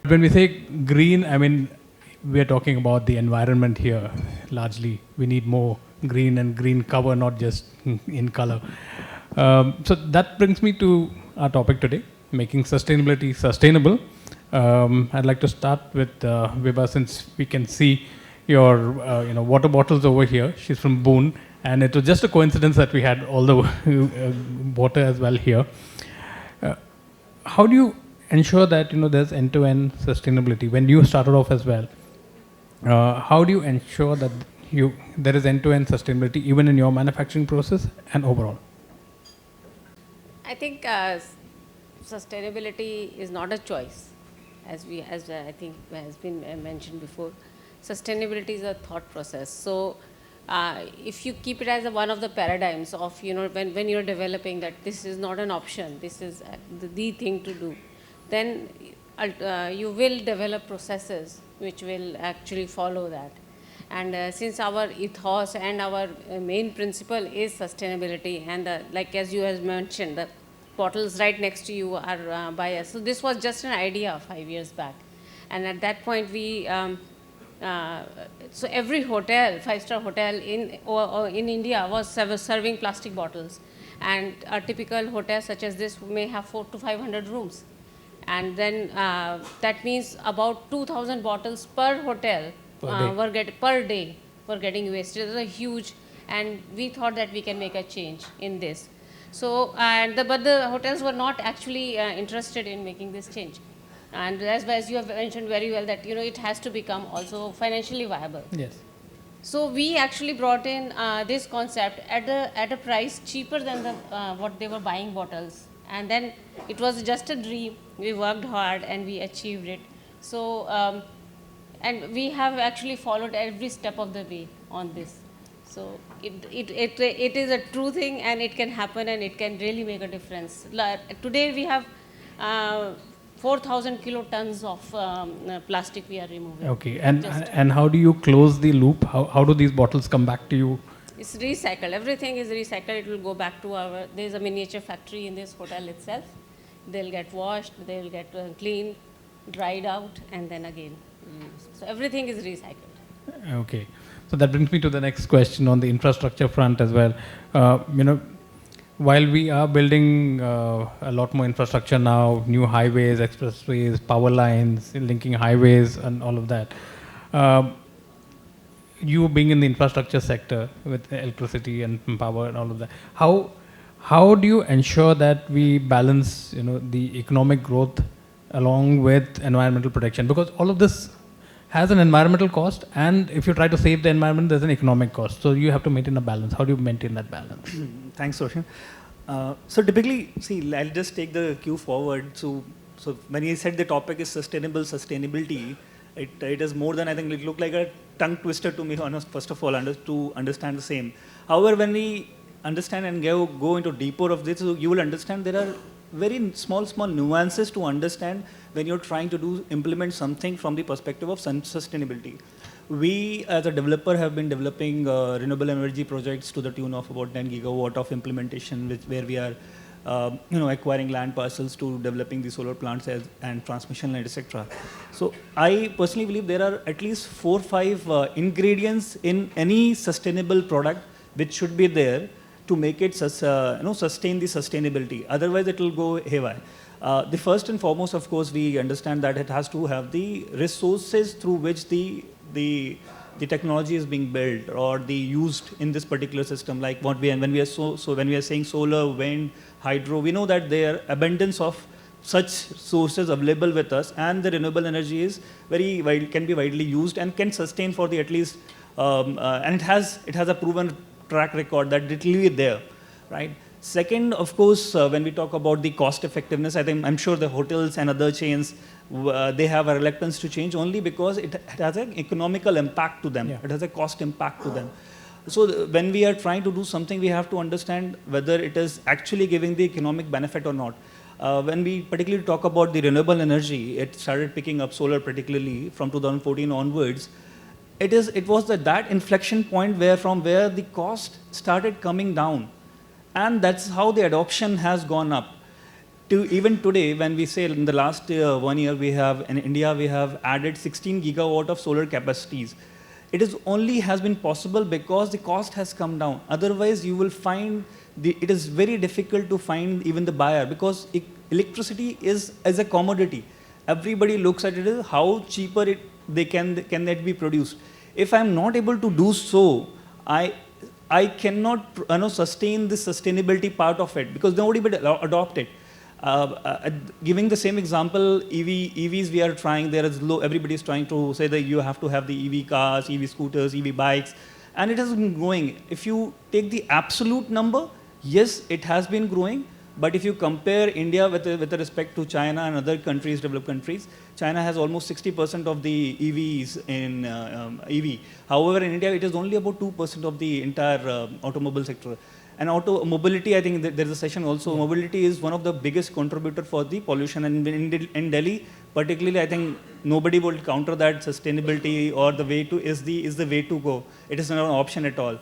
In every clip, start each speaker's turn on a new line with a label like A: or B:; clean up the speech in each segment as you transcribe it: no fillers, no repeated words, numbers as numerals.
A: When we say green, I mean, we are talking about the environment here largely. We need more green and green cover, not just in color. So that brings me to our topic today, making sustainability sustainable. I'd like to start with Vibha, since we can see your water bottles over here. She's from Boon, and it was just a coincidence that we had all the water as well here. How do you ensure that there's end-to-end sustainability when you started off as well? How do you ensure that there is end-to-end sustainability even in your manufacturing process and overall?
B: I think sustainability is not a choice, as I think has been mentioned before. Sustainability is a thought process. So if you keep it as one of the paradigms of when you're developing that this is not an option, this is the thing to do, then you will develop processes which will actually follow that. And since our ethos and our main principle is sustainability, and like as you have mentioned, the bottles right next to you are by us. So this was just an idea 5 years back. And at that point we, so every hotel, 5-star hotel in India was serving plastic bottles. And a typical hotel such as this may have 400 to 500 rooms. And then that means about 2,000 bottles per hotel per day were getting wasted. It was a huge, and we thought that we can make a change in this. So, but the hotels were not actually interested in making this change. And as you have mentioned very well, that it has to become also financially viable.
A: Yes.
B: So we actually brought in this concept at a price cheaper than what they were buying bottles. And then it was just a dream. We worked hard and we achieved it. So, and we have actually followed every step of the way on this. So it is a true thing, and it can happen, and it can really make a difference. Today we have 4,000 kilotons of plastic we are removing.
A: Okay, and how do you close the loop? How do these bottles come back to you?
B: It's recycled. Everything is recycled. It will go back to there's a miniature factory in this hotel itself. They'll get washed, they'll get cleaned, dried out, and then again used. So everything is recycled.
A: Okay. So that brings me to the next question on the infrastructure front as well. While we are building a lot more infrastructure now, new highways, expressways, power lines, linking highways and all of that, you being in the infrastructure sector with electricity and power and all of that, how do you ensure that we balance the economic growth along with environmental protection? Because all of this has an environmental cost, and if you try to save the environment, there's an economic cost. So you have to maintain a balance. How do you maintain that balance?
C: Thanks, Roshun. So typically, see, I'll just take the cue forward. So when you said the topic is sustainability, it is more than, I think it looked like a tongue twister to me, honest, first of all, to understand the same. However, when we understand and go into deeper of this, you will understand there are very small nuances to understand when you're trying to implement something from the perspective of sustainability. We, as a developer, have been developing renewable energy projects to the tune of about 10 gigawatt of implementation, where we are acquiring land parcels to developing the solar plants and transmission lines, etc. So I personally believe there are at least 4 or 5 ingredients in any sustainable product which should be there to make it sustain the sustainability. Otherwise, it will go haywire. The first and foremost, of course, we understand that it has to have the resources through which the technology is being built or used in this particular system. Like when we are saying solar, wind, hydro, we know that there are abundance of such sources available with us, and the renewable energy is can be widely used and can sustain for the at least, and it has a proven track record that it will be there, right? Second, of course, when we talk about the cost effectiveness, I'm sure the hotels and other chains, they have a reluctance to change only because it has an economical impact to them. Yeah. It has a cost impact to them. So when we are trying to do something, we have to understand whether it is actually giving the economic benefit or not. When we particularly talk about the renewable energy, it started picking up solar particularly from 2014 onwards. It was that inflection point from where the cost started coming down. And that's how the adoption has gone up. even today, when we say in the last 1 year, we have in India we have added 16 gigawatt of solar capacities. It is only has been possible because the cost has come down. Otherwise, you will find it is very difficult to find even the buyer, because electricity is as a commodity. Everybody looks at it as how cheaper they can that be produced. If I am not able to do so, I cannot sustain the sustainability part of it, because nobody will adopt it. Giving the same example, EVs we are trying, everybody is trying to say that you have to have the EV cars, EV scooters, EV bikes, and it has been growing. If you take the absolute number, yes, it has been growing, but if you compare India with respect to China and other countries, developed countries, China has almost 60% of the EVs in EV. However, in India, it is only about 2% of the entire automobile sector. And mobility, I think there is a session also. Mobility is one of the biggest contributor for the pollution. And in Delhi, particularly, I think nobody will counter that sustainability or the way to is the way to go. It is not an option at all.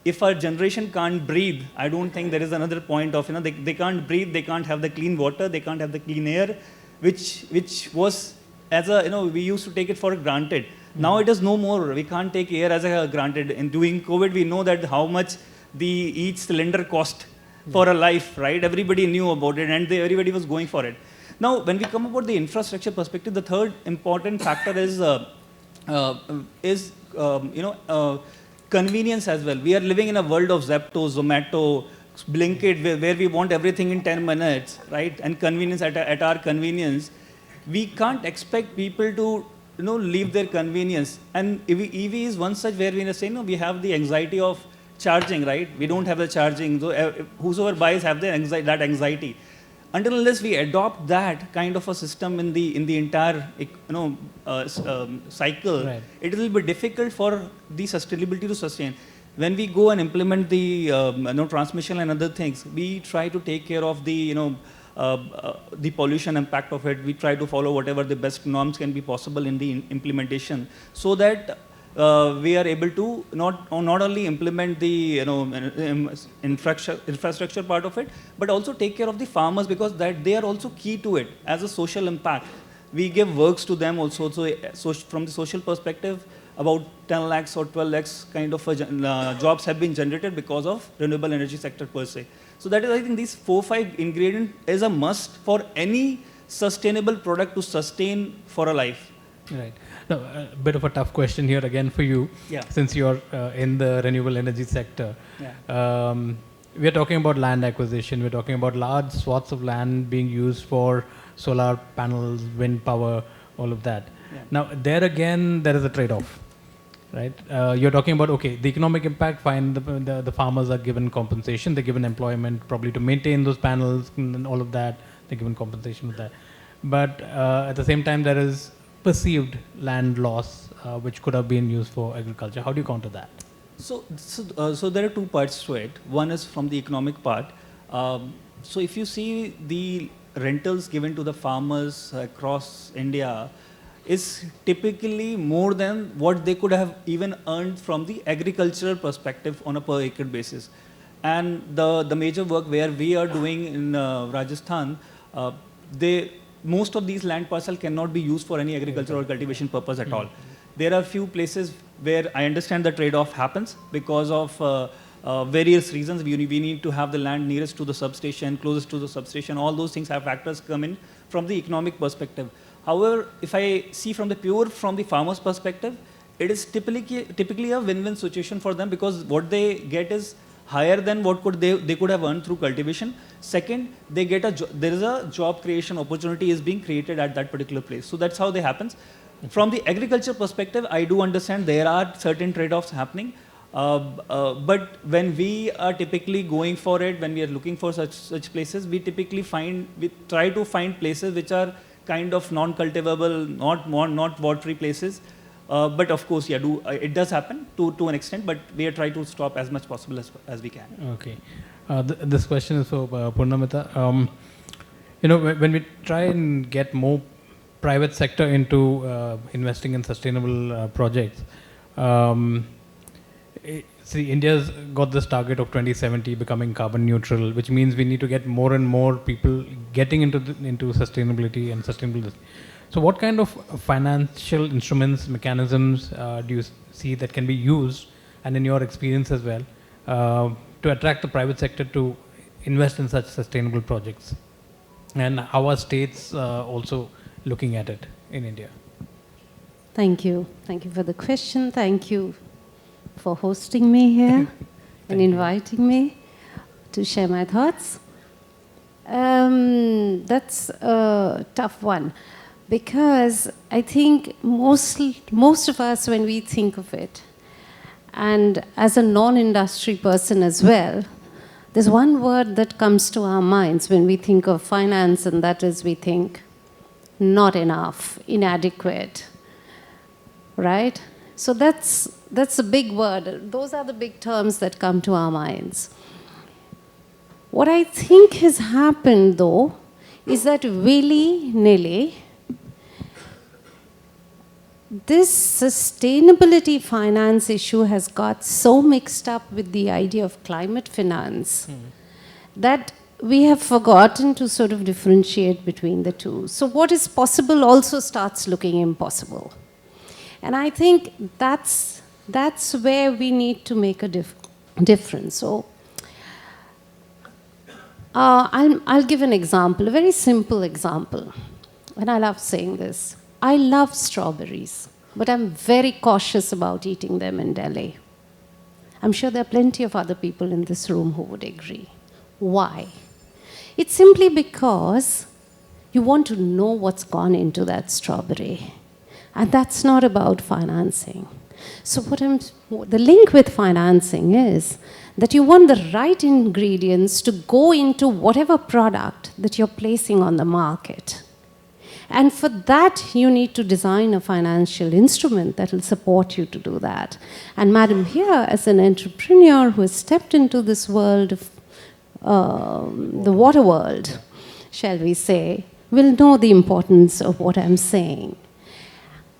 C: If our generation can't breathe, I don't think there is another point of, they can't breathe, they can't have the clean water, they can't have the clean air, which was as we used to take it for granted. Now it is no more. We can't take air as a granted. In doing COVID, we know that how much each cylinder cost for a life, right? Everybody knew about it, and everybody was going for it. Now, when we come about the infrastructure perspective, the third important factor is convenience as well. We are living in a world of Zepto, Zomato, Blinkit, where we want everything in 10 minutes, right? And convenience at our convenience. We can't expect people to leave their convenience. And EV is one such where we are saying, we have the anxiety of charging, right? We don't have the charging. So whosoever buys have that anxiety. Until unless we adopt that kind of a system in the entire cycle, right, it will be difficult for the sustainability to sustain. When we go and implement the transmission and other things, we try to take care of the pollution impact of it. We try to follow whatever the best norms can be possible in the implementation, so that we are able to not only implement the infrastructure part of it, but also take care of the farmers, because they are also key to it as a social impact. We give works to them also. So from the social perspective, about 10 lakhs or 12 lakhs kind of jobs have been generated because of renewable energy sector per se. So that is, I think, these 4-5 ingredients is a must for any sustainable product to sustain for a life.
A: Right. Now, a bit of a tough question here again for you, since you're in the renewable energy sector. We're talking about land acquisition. We're talking about large swaths of land being used for solar panels, wind power, all of that. Now, there again, there is a trade-off, right? You're talking about, okay, the economic impact, fine, the farmers are given compensation, they're given employment probably to maintain those panels and all of that, they're given compensation with that. But at the same time, there is perceived land loss, which could have been used for agriculture. How do you counter that?
C: So there are two parts to it. One is from the economic part. So if you see the rentals given to the farmers across India is typically more than what they could have even earned from the agricultural perspective on a per acre basis. And the major work where we are doing in Rajasthan, most of these land parcels cannot be used for any agricultural or cultivation purpose at all. There are few places where I understand the trade-off happens because of various reasons. We need to have the land nearest to the substation, closest to the substation. All those things have factors come in from the economic perspective. However, if I see from the farmer's perspective, it is typically a win-win situation for them, because what they get is higher than what they could have earned through cultivation. Second, they get there is a job creation opportunity is being created at that particular place. So that's how they happens. From the agriculture perspective, I do understand there are certain trade-offs happening. But when we are typically going for it, when we are looking for such places, we try to find places which are kind of non-cultivable, not watery places. But of course, it does happen to an extent, but we are trying to stop as much possible as we can.
A: Okay. This question is for Purnamita. When we try and get more private sector into investing in sustainable projects, see, India's got this target of 2070 becoming carbon neutral, which means we need to get more and more people getting into sustainability and sustainable. So what kind of financial instruments, mechanisms do you see that can be used, and in your experience as well, to attract the private sector to invest in such sustainable projects? And how are states also looking at it in India?
D: Thank you. Thank you for the question. Thank you for hosting me here and inviting me to share my thoughts. That's a tough one, because I think most of us, when we think of it, and as a non-industry person as well, there's one word that comes to our minds when we think of finance, and that is, we think not enough, inadequate, right? So that's a big word. Those are the big terms that come to our minds. What I think has happened, though, is that willy-nilly, this sustainability finance issue has got so mixed up with the idea of climate finance that we have forgotten to sort of differentiate between the two. So what is possible also starts looking impossible. And I think that's where we need to make a difference. So I'll give an example, a very simple example. And I love saying this. I love strawberries, but I'm very cautious about eating them in Delhi. I'm sure there are plenty of other people in this room who would agree. Why? It's simply because you want to know what's gone into that strawberry. And that's not about financing. So the link with financing is that you want the right ingredients to go into whatever product that you're placing on the market. And for that, you need to design a financial instrument that will support you to do that. And Madam here, as an entrepreneur who has stepped into this world of the water world, shall we say, will know the importance of what I'm saying.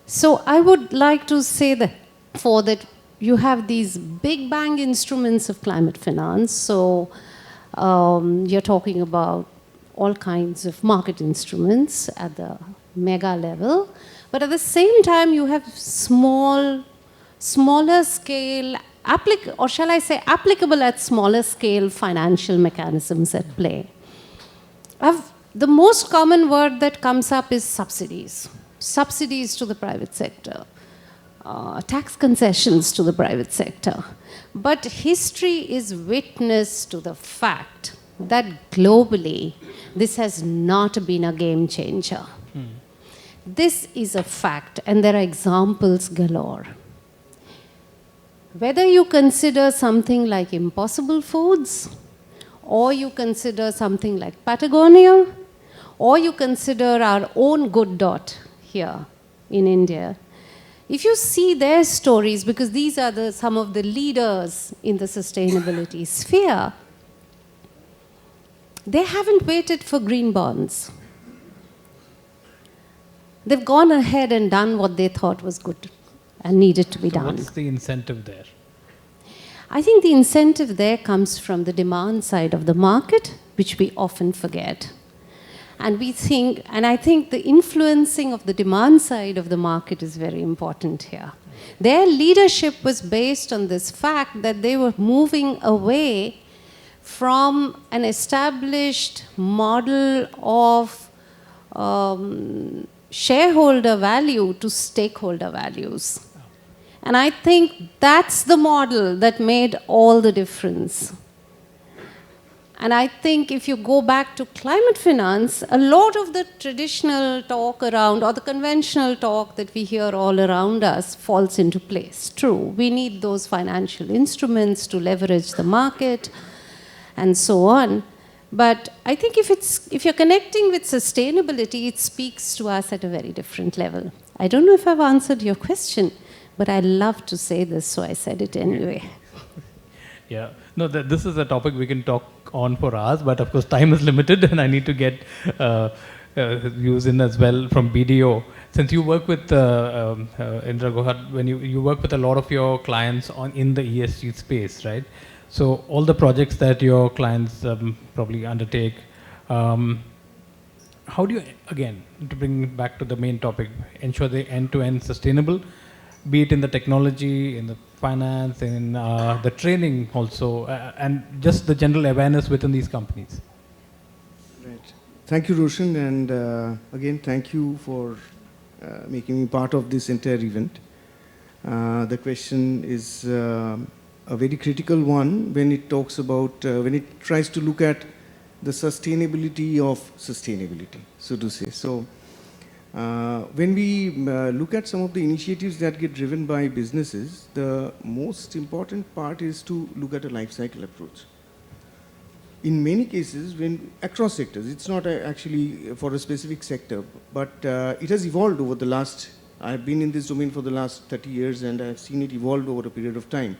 D: So I would like to say that you have these big bang instruments of climate finance. So you're talking about all kinds of market instruments at the mega level. But at the same time, you have smaller scale, or shall I say applicable at smaller scale financial mechanisms at play. The most common word that comes up is subsidies. Subsidies to the private sector. Tax concessions to the private sector. But history is witness to the fact that globally, this has not been a game changer. This is a fact, and there are examples galore. Whether you consider something like Impossible Foods, or you consider something like Patagonia, or you consider our own Good Dot here in India, if you see their stories, because these are some of the leaders in the sustainability sphere, they haven't waited for green bonds. They've gone ahead and done what they thought was good and needed to be done.
A: What's the incentive there?
D: I think the incentive there comes from the demand side of the market, which we often forget. And I think the influencing of the demand side of the market is very important here. Their leadership was based on this fact that they were moving away from an established model of shareholder value to stakeholder values. And I think that's the model that made all the difference. And I think if you go back to climate finance, a lot of the traditional talk around, or the conventional talk that we hear all around us, falls into place. True, we need those financial instruments to leverage the market and so on. But I think if you're connecting with sustainability, it speaks to us at a very different level. I don't know if I've answered your question, but I love to say this, so I said it anyway.
A: Yeah, no, this is a topic we can talk on for hours, but of course time is limited and I need to get views in as well from BDO. Since you work with Indra Guha, when you work with a lot of your clients in the ESG space, right? So all the projects that your clients probably undertake, how do you, again, to bring back to the main topic, ensure they end-to-end sustainable, be it in the technology, in the finance, in the training also, and just the general awareness within these companies?
E: Right. Thank you, Roshun, and again, thank you for making me part of this entire event. The question is a very critical one when it talks about, when it tries to look at the sustainability of sustainability, so to say. So, when we look at some of the initiatives that get driven by businesses, the most important part is to look at a life cycle approach. In many cases, when across sectors, it's not actually for a specific sector, but it has evolved over the last, I've been in this domain for the last 30 years and I've seen it evolve over a period of time.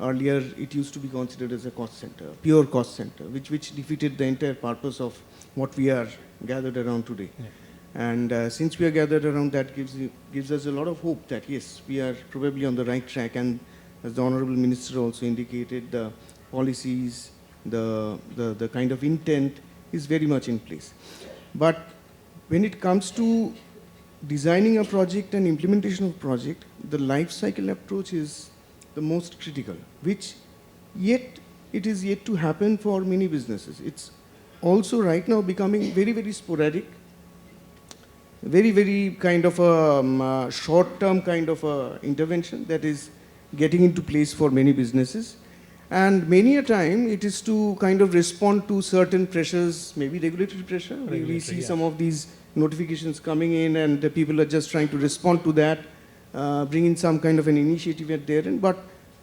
E: Earlier, it used to be considered as a cost center, pure cost center, which defeated the entire purpose of what we are gathered around today. Yeah. And since we are gathered around, that gives us a lot of hope that yes, we are probably on the right track. And as the Honorable Minister also indicated, the policies, the kind of intent is very much in place. But when it comes to designing a project and implementation of a project, the life cycle approach is the most critical, which it is yet to happen for many businesses. It's also right now becoming very, very sporadic, very, very kind of a short-term kind of a intervention that is getting into place for many businesses. And many a time it is to kind of respond to certain pressures, maybe regulatory pressure. We see some of these notifications coming in and the people are just trying to respond to that, bring in some kind of an initiative at their end, but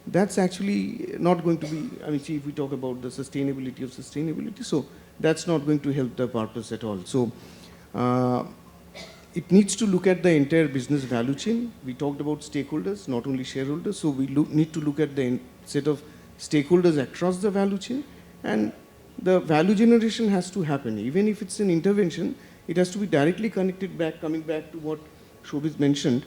E: that's actually not going to be, I mean, see, if we talk about the sustainability of sustainability, so that's not going to help the purpose at all. So it needs to look at the entire business value chain. We talked about stakeholders, not only shareholders, so we need to look at the set of stakeholders across the value chain, and the value generation has to happen. Even if it's an intervention, it has to be directly connected back, coming back to what Shobhit mentioned.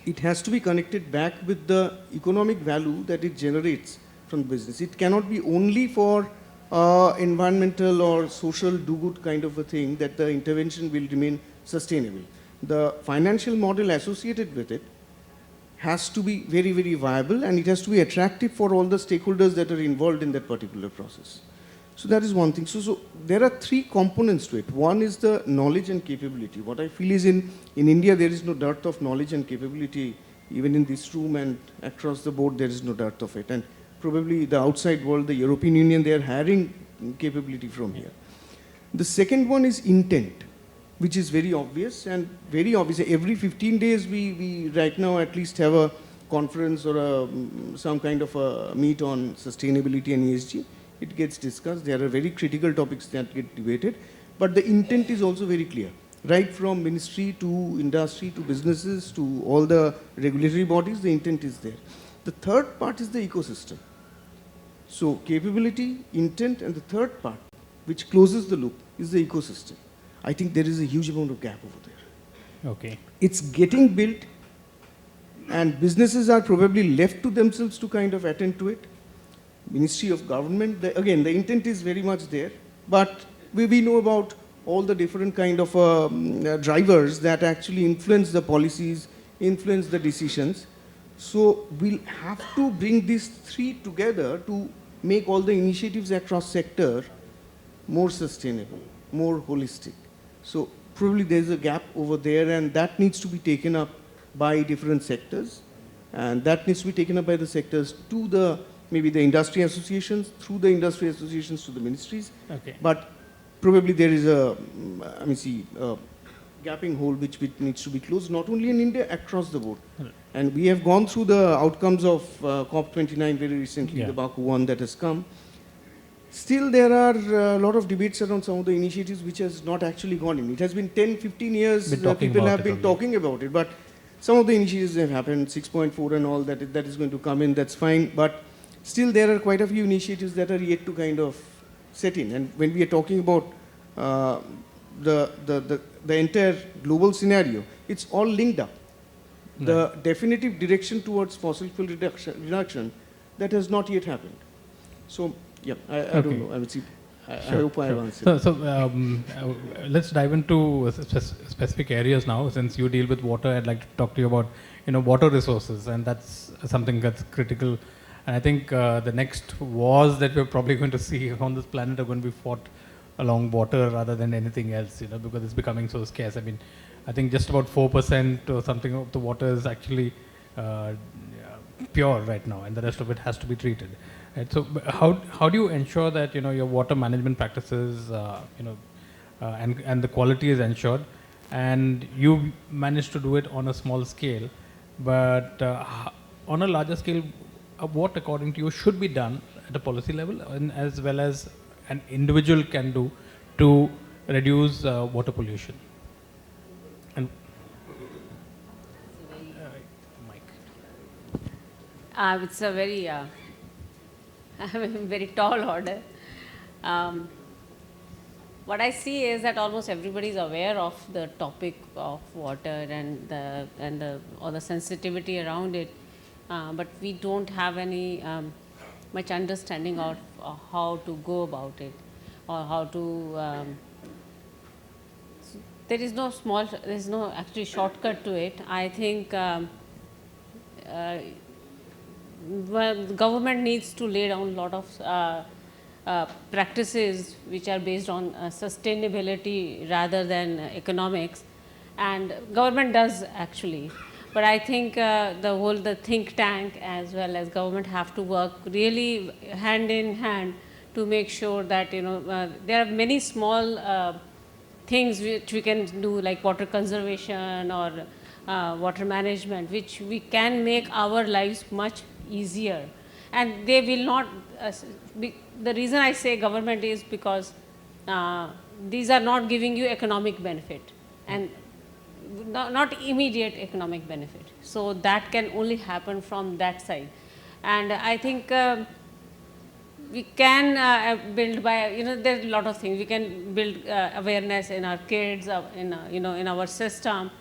E: It has to be connected back with the economic value that it generates from the business. It cannot be only for environmental or social do-good kind of a thing that the intervention will remain sustainable. The financial model associated with it has to be very, very viable, and it has to be attractive for all the stakeholders that are involved in that particular process. So that is one thing. So there are three components to it. One is the knowledge and capability. What I feel is in India, there is no dearth of knowledge and capability. Even in this room and across the board, there is no dearth of it. And probably the outside world, the European Union, they are hiring capability from here. The second one is intent, which is very obvious, and very obvious. Every 15 days, we right now at least have a conference or some kind of a meet on sustainability and ESG. It gets discussed. There are very critical topics that get debated, but the intent is also very clear. Right from ministry to industry to businesses to all the regulatory bodies, the intent is there. The third part is the ecosystem. So capability, intent, and the third part, which closes the loop, is the ecosystem. I think there is a huge amount of gap over there.
A: Okay.
E: It's getting built, and businesses are probably left to themselves to kind of attend to it. Ministry of Government, again, the intent is very much there, but we know about all the different kind of drivers that actually influence the policies, influence the decisions. So we'll have to bring these three together to make all the initiatives across sector more sustainable, more holistic. So probably there's a gap over there, and that needs to be taken up by different sectors, and that needs to be taken up by the sectors to the maybe the industry associations, through the industry associations to the ministries.
A: Okay.
E: But probably there is a gapping hole which needs to be closed, not only in India, across the board. Right. And we have gone through the outcomes of COP29 very recently, the Baku one that has come. Still, there are a lot of debates around some of the initiatives which has not actually gone in. It has been 10, 15 years people have been talking about it, but some of the initiatives have happened, 6.4 and all that is going to come in, that's fine. But still, there are quite a few initiatives that are yet to kind of set in. And when we are talking about the entire global scenario, it's all linked up. The definitive direction towards fossil fuel reduction, that has not yet happened. So, yeah, I don't know. I would see. I hope I have answered.
A: Let's dive into specific areas now. Since you deal with water, I'd like to talk to you about water resources, and that's something that's critical. And I think the next wars that we're probably going to see on this planet are going to be fought along water rather than anything else, because it's becoming so scarce. I mean, I think just about 4% or something of the water is actually pure right now, and the rest of it has to be treated. Right? So, how do you ensure that your water management practices, and the quality is ensured, and you manage to do it on a small scale, but on a larger scale, what according to you should be done at a policy level, and as well as an individual can do to reduce water pollution? And
B: it's a very very tall order. What I see is that almost everybody is aware of the topic of water and all the sensitivity around it, but we don't have any much understanding of how to go about it, or how to. There is no actually shortcut to it. I think. Well, the government needs to lay down a lot of practices which are based on sustainability rather than economics, and government does actually. But I think the think tank as well as government have to work really hand in hand to make sure that there are many small things which we can do, like water conservation or water management, which we can make our lives much easier, and they will not the reason I say government is because these are not giving you economic benefit, and not immediate economic benefit, so that can only happen from that side. And I think we can build by there's a lot of things we can build awareness in our kids, in our system.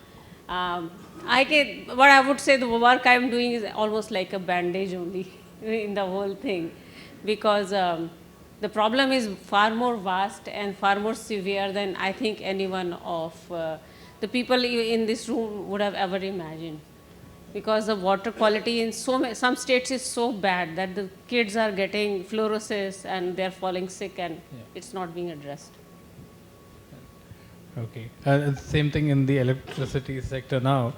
B: What I would say, the work I'm doing is almost like a bandage only in the whole thing, because the problem is far more vast and far more severe than I think anyone of the people in this room would have ever imagined. Because the water quality in some states is so bad that the kids are getting fluorosis and they're falling sick, and it's not being addressed.
A: Okay. Same thing in the electricity sector now.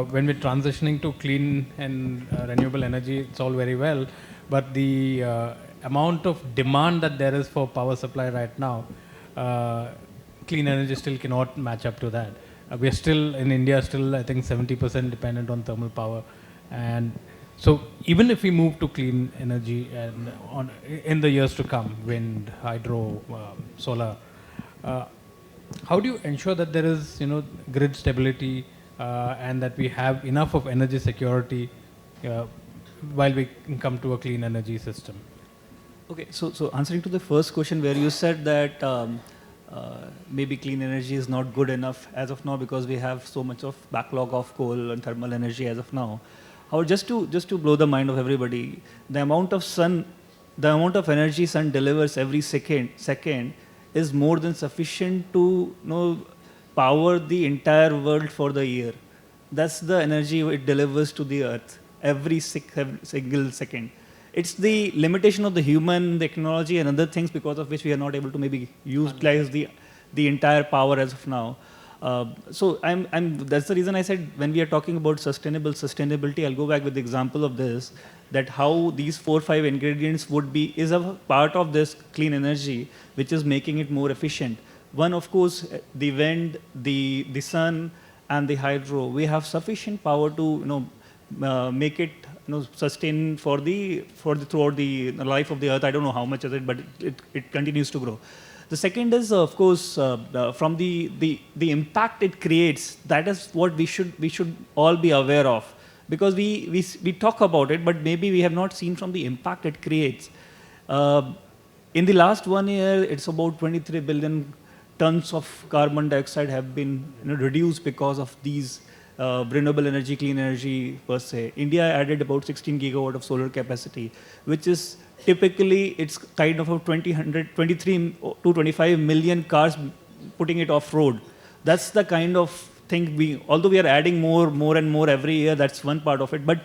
A: When we're transitioning to clean and renewable energy, it's all very well, but the amount of demand that there is for power supply right now, clean energy still cannot match up to that. We are still, in India, I think 70% dependent on thermal power. And so even if we move to clean energy and in the years to come, wind, hydro, solar, how do you ensure that there is, grid stability and that we have enough of energy security while we come to a clean energy system?
C: Okay, so answering to the first question where you said that maybe clean energy is not good enough as of now because we have so much of backlog of coal and thermal energy as of now. However, just to blow the mind of everybody, the amount of energy sun delivers every second is more than sufficient to power the entire world for the year. That's the energy it delivers to the earth every single second. It's the limitation of the human, the technology and other things because of which we are not able to maybe utilize the entire power as of now. So that's the reason I said when we are talking about sustainability, I'll go back with the example of this, that how these 4 or 5 ingredients is a part of this clean energy, which is making it more efficient. One, of course, the wind, the sun, and the hydro. We have sufficient power to make it sustain for throughout the life of the earth. I don't know how much is it, but it continues to grow. The second is, of course, from the impact it creates. That is what we should all be aware of, because we talk about it, but maybe we have not seen from the impact it creates. In the last 1 year, it's about 23 billion tons of carbon dioxide have been reduced because of these renewable energy, clean energy per se. India added about 16 gigawatt of solar capacity, which is typically it's kind of a 23 to 25 million cars putting it off road. That's the kind of thing although we are adding more and more every year, that's one part of it. But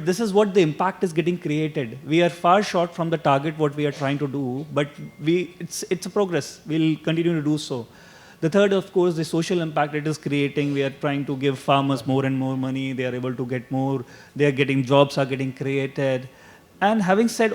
C: this is what the impact is getting created. We are far short from the target what we are trying to do, but it's a progress. We'll continue to do so. The third, of course, the social impact it is creating. We are trying to give farmers more and more money. They are able to get more. They are getting jobs are getting created. And saying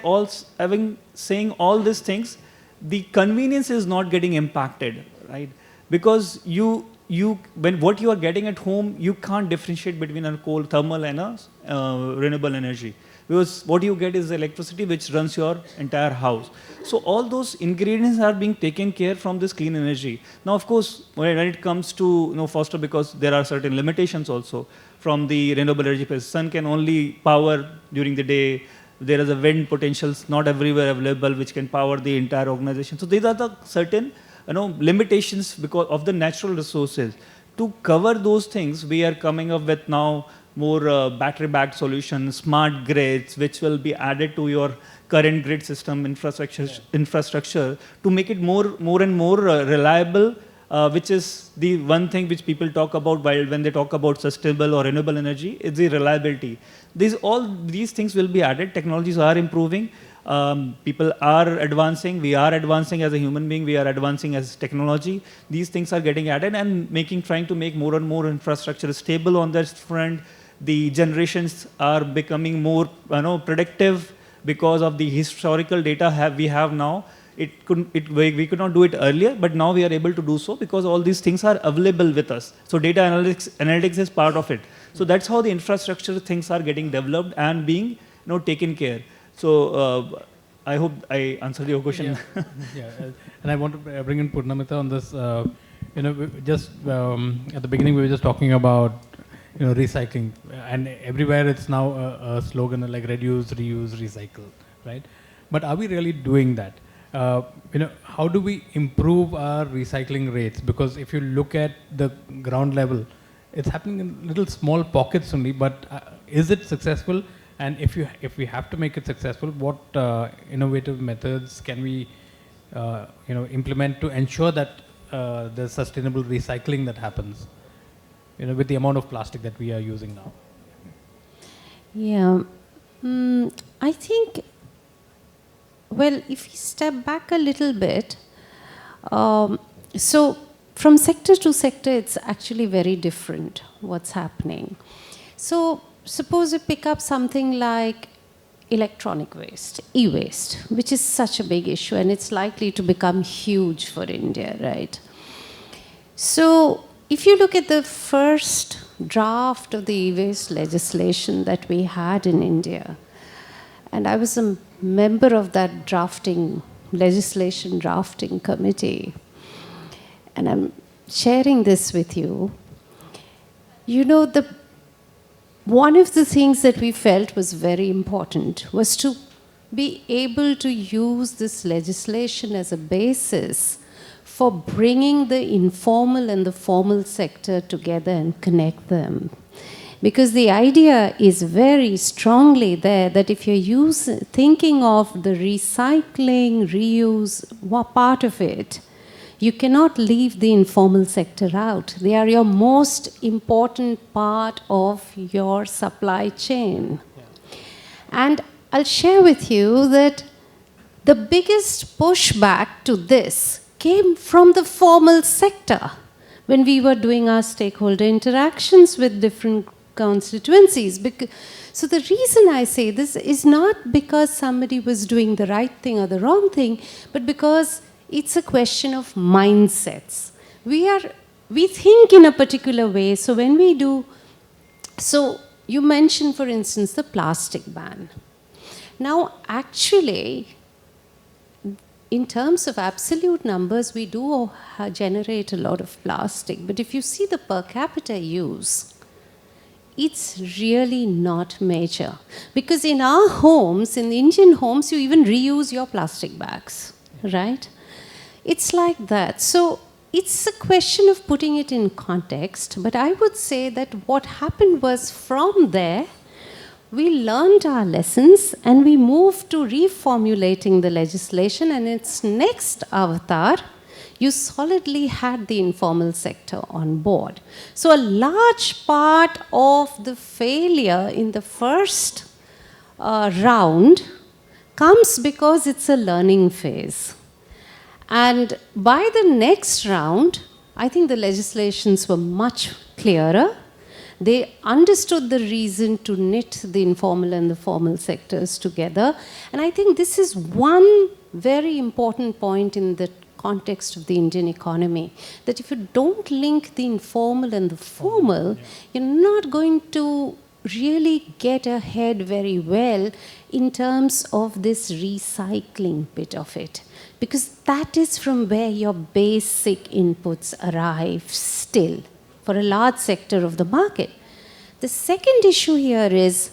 C: all these things, the convenience is not getting impacted, right? Because when what you are getting at home, you can't differentiate between a coal, thermal and a renewable energy. Because what you get is electricity which runs your entire house. So all those ingredients are being taken care from this clean energy. Now, of course, when it comes to foster, because there are certain limitations also from the renewable energy. Sun can only power during the day. There is a wind potentials not everywhere available which can power the entire organization. So these are the certain limitations because of the natural resources. To cover those things, we are coming up with now more battery-backed solutions, smart grids, which will be added to your current grid system infrastructure to make it more and more reliable, which is the one thing which people talk about when they talk about sustainable or renewable energy, is the reliability. All these things will be added. Technologies are improving. People are advancing. We are advancing as a human being. We are advancing as technology. These things are getting added and trying to make more and more infrastructure stable on that front. The generations are becoming more predictive because of the historical data we have now. We could not do it earlier, but now we are able to do so because all these things are available with us. So data analytics is part of it. So that's how the infrastructure things are getting developed and being taken care. So I hope I answered your question.
A: Yeah. And I want to bring in Purnamita on this. Just at the beginning we were just talking about recycling, and everywhere it's now a slogan like reduce, reuse, recycle, right? But are we really doing that? How do we improve our recycling rates? Because if you look at the ground level, it's happening in little small pockets only, but is it successful? And if we have to make it successful, what innovative methods can we implement to ensure that there's sustainable recycling that happens, with the amount of plastic that we are using now?
D: Yeah, I think, well, if we step back a little bit, so from sector to sector, it's actually very different what's happening. So suppose you pick up something like electronic waste, e-waste, which is such a big issue, and it's likely to become huge for India, right? So if you look at the first draft of the e-waste legislation that we had in India, and I was a member of that legislation drafting committee, and I'm sharing this with you, one of the things that we felt was very important was to be able to use this legislation as a basis for bringing the informal and the formal sector together and connect them. Because the idea is very strongly there that if you're thinking of the recycling, reuse part of it, you cannot leave the informal sector out. They are your most important part of your supply chain. Yeah. And I'll share with you that the biggest pushback to this came from the formal sector when we were doing our stakeholder interactions with different constituencies. So the reason I say this is not because somebody was doing the right thing or the wrong thing, but because it's a question of mindsets. We think in a particular way. So when we do, so you mentioned, for instance, the plastic ban. Now, actually, in terms of absolute numbers, we do generate a lot of plastic. But if you see the per capita use, it's really not major. Because in our homes, in the Indian homes, you even reuse your plastic bags, right? It's like that. So it's a question of putting it in context, but I would say that what happened was from there, we learned our lessons and we moved to reformulating the legislation, and its next avatar, you solidly had the informal sector on board. So a large part of the failure in the first round comes because it's a learning phase. And by the next round, I think the legislations were much clearer. They understood the reason to knit the informal and the formal sectors together. And I think this is one very important point in the context of the Indian economy, that if you don't link the informal and the formal, you're not going to really get ahead very well in terms of this recycling bit of it. Because that is from where your basic inputs arrive still for a large sector of the market. The second issue here is,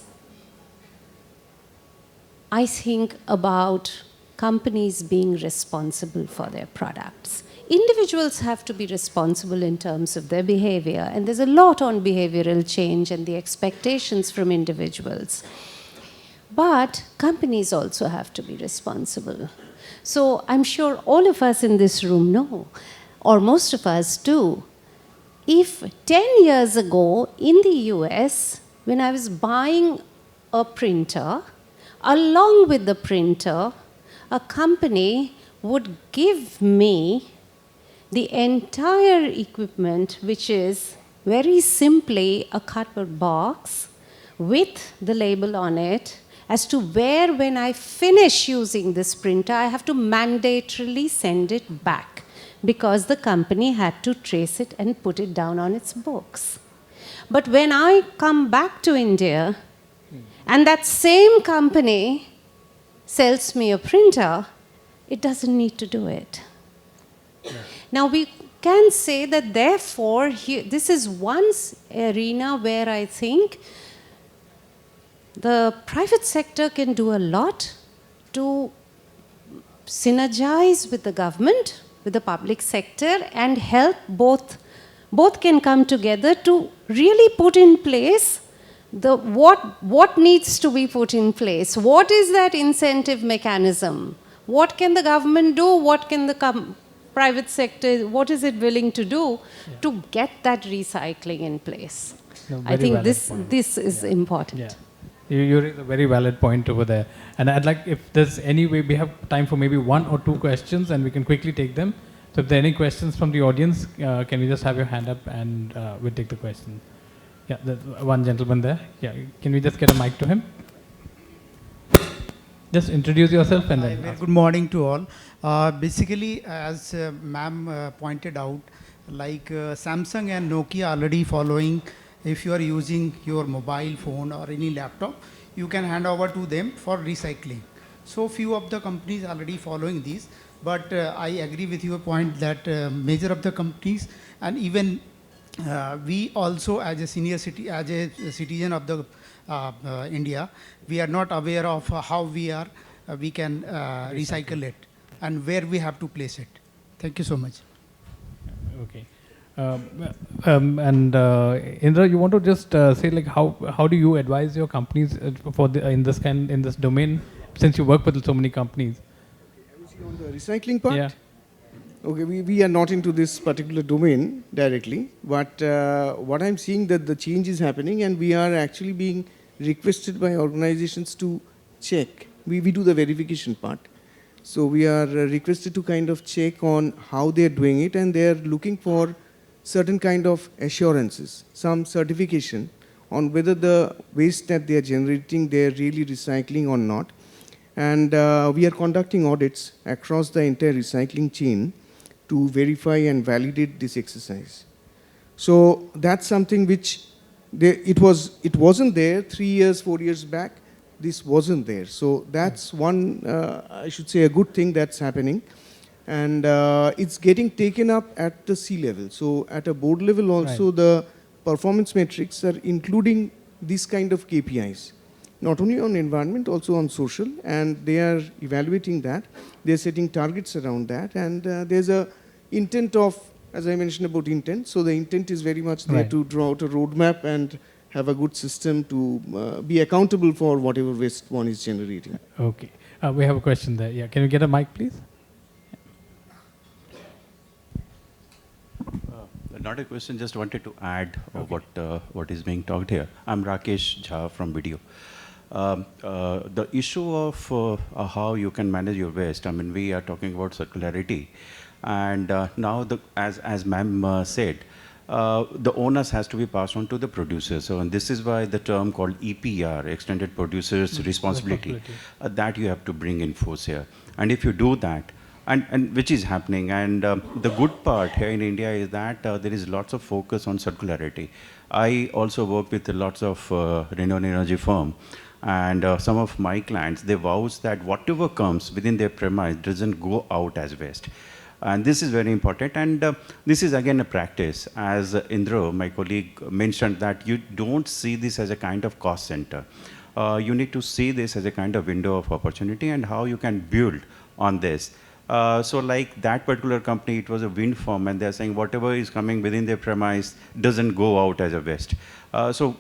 D: I think about companies being responsible for their products. Individuals have to be responsible in terms of their behavior, and there's a lot on behavioral change and the expectations from individuals. But companies also have to be responsible. So I'm sure all of us in this room know, or most of us do, if 10 years ago in the US, when I was buying a printer, along with the printer, a company would give me the entire equipment, which is very simply a cardboard box with the label on it, as to where, when I finish using this printer, I have to mandatorily send it back, because the company had to trace it and put it down on its books. But when I come back to India, and that same company sells me a printer, it doesn't need to do it. Yeah. Now we can say that therefore, this is one arena where I think the private sector can do a lot to synergize with the government, with the public sector, and help both can come together to really put in place what needs to be put in place. What is that incentive mechanism? What can the government do? What can the private sector, what is it willing to do to get that recycling in place? No, I think this is important. Yeah.
A: You raise a very valid point over there. And I'd like, if there's any way, we have time for maybe 1 or 2 questions and we can quickly take them. So if there are any questions from the audience, can you just have your hand up and we'll take the question. Yeah, one gentleman there. Yeah, can we just get a mic to him? Just introduce yourself and then ask.
F: Good morning to all. Basically, as ma'am pointed out, like Samsung and Nokia already following, if you are using your mobile phone or any laptop, you can hand over to them for recycling. So few of the companies already following these, but I agree with your point that major of the companies, and even we also as a citizen of the India, we are not aware of how we can recycle it and where we have to place it. Thank you so much.
A: Okay. Indra, you want to just say like how do you advise your companies for in this domain, since you work with so many companies?
E: On the recycling part?
A: Yeah.
E: Okay, we are not into this particular domain directly, but what I'm seeing that the change is happening, and we are actually being requested by organizations to check. We do the verification part. So we are requested to kind of check on how they're doing it, and they're looking for certain kind of assurances, some certification on whether the waste that they are generating, they're really recycling or not. And we are conducting audits across the entire recycling chain to verify and validate this exercise. So that's something which it wasn't there 3 years, 4 years back. This wasn't there. So that's one, I should say, a good thing that's happening. And it's getting taken up at the C level. So at a board level also, right, the performance metrics are including this kind of KPIs. Not only on environment, also on social, and they are evaluating that. They're setting targets around that, and there's a intent of as I mentioned about intent. So the intent is very much there to draw out a roadmap and have a good system to be accountable for whatever waste one is generating.
A: Okay. We have a question there. Yeah, can you get a mic, please?
G: Not a question, just wanted to add what is being talked here. I'm Rakesh Jha from Video. The issue of how you can manage your waste, I mean, we are talking about circularity. And now, as ma'am said, the onus has to be passed on to the producers. So, and this is why the term called EPR, Extended Producer's Responsibility, that you have to bring in force here. And if you do that, and which is happening, and the good part here in India is that there is lots of focus on circularity. I also work with lots of renewable energy firm, and some of my clients, they vouch that whatever comes within their premise doesn't go out as waste. And this is very important, and this is again a practice. As Indra, my colleague, mentioned, that you don't see this as a kind of cost center. You need to see this as a kind of window of opportunity and how you can build on this. So like that particular company, it was a wind farm, and they're saying whatever is coming within their premise doesn't go out as a waste. So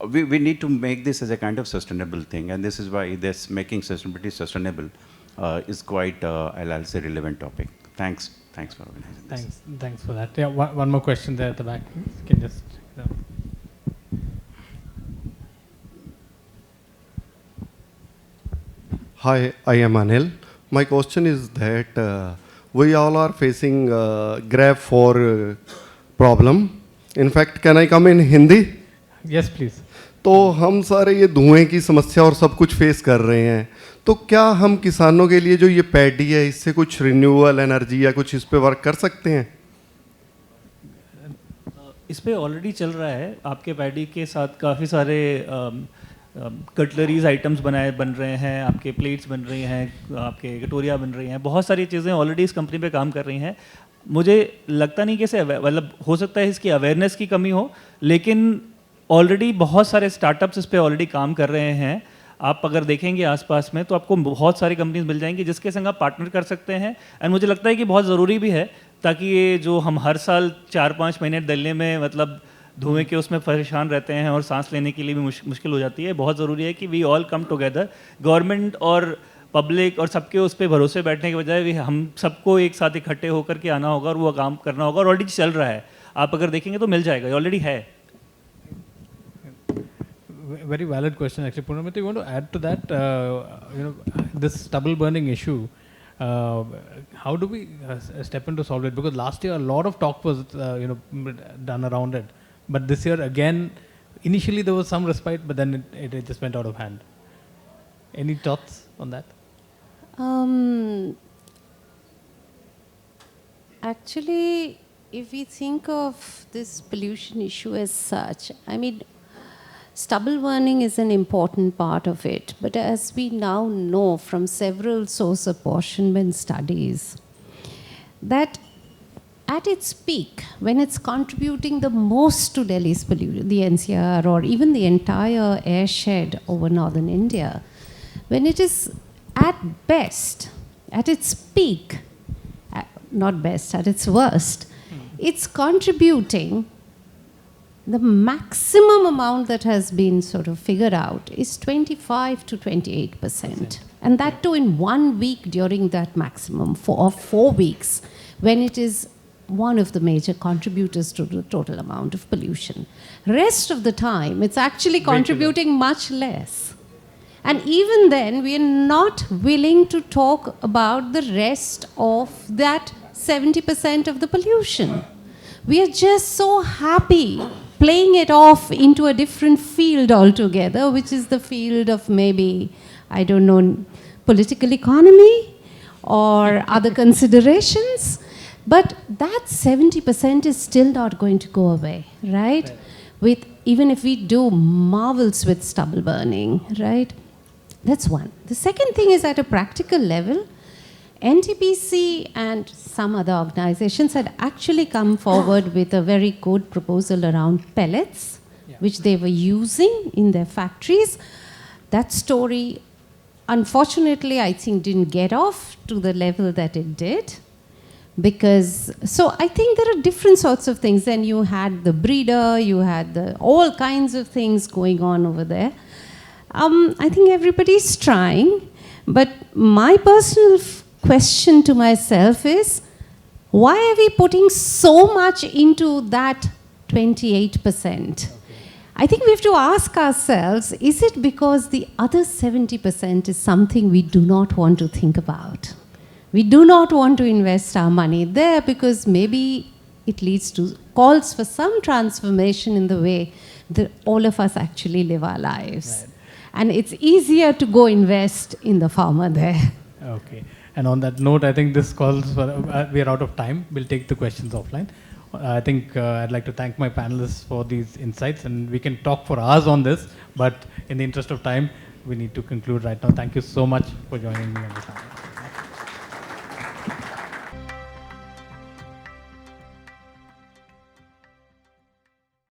G: we need to make this as a kind of sustainable thing, and this is why this making sustainability sustainable is quite, I'll say, relevant topic. Thanks for organizing this.
A: Thanks for that. Yeah, one more question there at the back. Can just.
H: Hi, I am Anil. My question is that we all are facing grab for problem. In fact, can I come in Hindi?
A: Yes, please.
H: तो हम सारे ये धुएं की समस्या और सब कुछ फेस कर रहे हैं, तो क्या हम किसानों के लिए जो ये पैडी है इससे कुछ रिन्यूएबल एनर्जी या कुछ इस पे वर्क कर सकते हैं?
C: इस पे ऑलरेडी चल रहा है. आपके पैडी के साथ काफ़ी सारे कटलरीज आइटम्स बन रहे हैं, आपके प्लेट्स बन रही हैं, आपके कटोरियाँ बन रही हैं, बहुत सारी चीज़ें ऑलरेडी इस कंपनी पे काम कर रही हैं. मुझे लगता नहीं कि इसे मतलब हो सकता है इसकी अवेयरनेस की कमी हो, लेकिन ऑलरेडी बहुत सारे स्टार्टअप्स इस पे ऑलरेडी काम कर रहे हैं. आप अगर देखेंगे आसपास में तो आपको बहुत सारी कंपनीज मिल जाएंगी जिसके संग आप पार्टनर कर सकते हैं. एंड मुझे लगता है कि बहुत ज़रूरी भी है, ताकि ये जो हम हर साल 4-5 महीने दिल्ली में मतलब धुएं के उसमें परेशान रहते हैं और सांस लेने के लिए भी मुश्किल हो जाती है. बहुत ज़रूरी है कि we all come together, government और पब्लिक और सबके उस पर भरोसे बैठने के बजाय हम सबको एक साथ इकट्ठे होकर के आना होगा और वो काम करना होगा. और ऑलरेडी चल रहा है, आप अगर देखेंगे तो मिल जाएगा, ऑलरेडी है.
A: Very valid question, actually. Purnamita, you want to add to that? This stubble burning issue, how do we step in to solve it? Because last year a lot of talk was done around it, but this year again, initially there was some respite, but then it just went out of hand. Any thoughts on that?
D: Actually, if we think of this pollution issue as such, I mean, stubble burning is an important part of it, but as we now know from several source apportionment studies, that at its peak, when it's contributing the most to Delhi's pollution, the NCR or even the entire airshed over northern India, when it is at best, at its peak, not best, at its worst, it's contributing. The maximum amount that has been sort of figured out is 25 to 28%. And that too in 1 week during that maximum of 4 weeks, when it is one of the major contributors to the total amount of pollution. Rest of the time, it's actually contributing much less. And even then, we are not willing to talk about the rest of that 70% of the pollution. We are just so happy playing it off into a different field altogether, which is the field of maybe, I don't know, political economy or other considerations. But that 70% is still not going to go away, right? Even if we do marvels with stubble burning, right? That's one. The second thing is at a practical level, NTPC and some other organizations had actually come forward with a very good proposal around pellets, which they were using in their factories. That story, unfortunately, I think didn't get off to the level that it did. Because, so I think there are different sorts of things. Then you had the breeder, you had all kinds of things going on over there. I think everybody's trying, but my personal question to myself is, why are we putting so much into that 28%? I think we have to ask ourselves, is it because the other 70% is something we do not want to think about? We do not want to invest our money there because maybe it leads to, calls for some transformation in the way that all of us actually live our lives. Right. And it's easier to go invest in the farmer there.
A: Okay. And on that note, I think this calls for, we are out of time. We'll take the questions offline. I think I'd like to thank my panelists for these insights, and we can talk for hours on this, but in the interest of time, we need to conclude right now. Thank you so much for joining me on this.